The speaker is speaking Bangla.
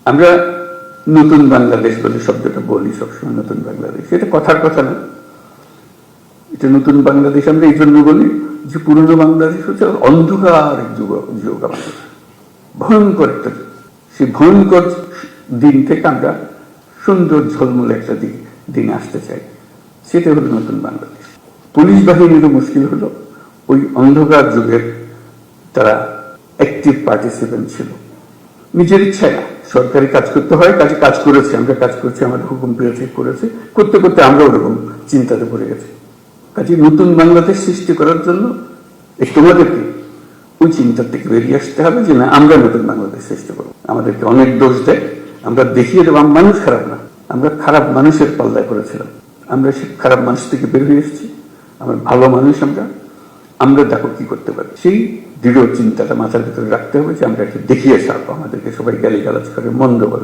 আমরা নতুন বাংলাদেশ বলে শব্দটা বলি সবসময়, নতুন বাংলাদেশ, এটা কথার কথা না। এটা নতুন বাংলাদেশ আমরা এই জন্য বলি যে পুরনো বাংলাদেশ হচ্ছে অন্ধকার যুগ, আমাদের ভয়ঙ্কর একটা যুগ। সেই ভয়ঙ্কর দিন থেকে আমরা সুন্দর ঝলমলে একটা দিন আসতে চাই, সেটা হলো নতুন বাংলাদেশ। পুলিশ বাহিনীরও মুশকিল হলো ওই অন্ধকার যুগের তারা অ্যাক্টিভ পার্টিসিপেন্ট ছিল, নিজের ইচ্ছায় না, সরকারি কাজ করতে হয়, কাজে কাজ করেছে, আমরা কাজ করছি, আমাদের হুকুম পেয়েছে, করেছে, করতে করতে আমরা ওরকম চিন্তাতে পড়ে গেছি। কাজে নতুন বাংলাদেশ সৃষ্টি করার জন্য তোমাদেরকে ওই চিন্তার থেকে বেরিয়ে আসতে হবে যে না, আমরা নতুন বাংলাদেশ সৃষ্টি করবো। আমাদেরকে অনেক দোষ দেয়, আমরা দেখিয়ে দেবো মানুষ খারাপ না, আমরা খারাপ মানুষের পাল্লায় করেছিলাম, আমরা সে খারাপ মানুষ থেকে বের হয়ে এসেছি, আমরা ভালো মানুষ, আমরা দেখো কি করতে পারি। সেই দৃঢ় চিন্তাটা মাথার ভিতরে রাখতে হবে যে আমরা একটু দেখিয়ে ছাড়বো, আমাদেরকে সবাই গালিগালাজ করে, মন্দ বলে।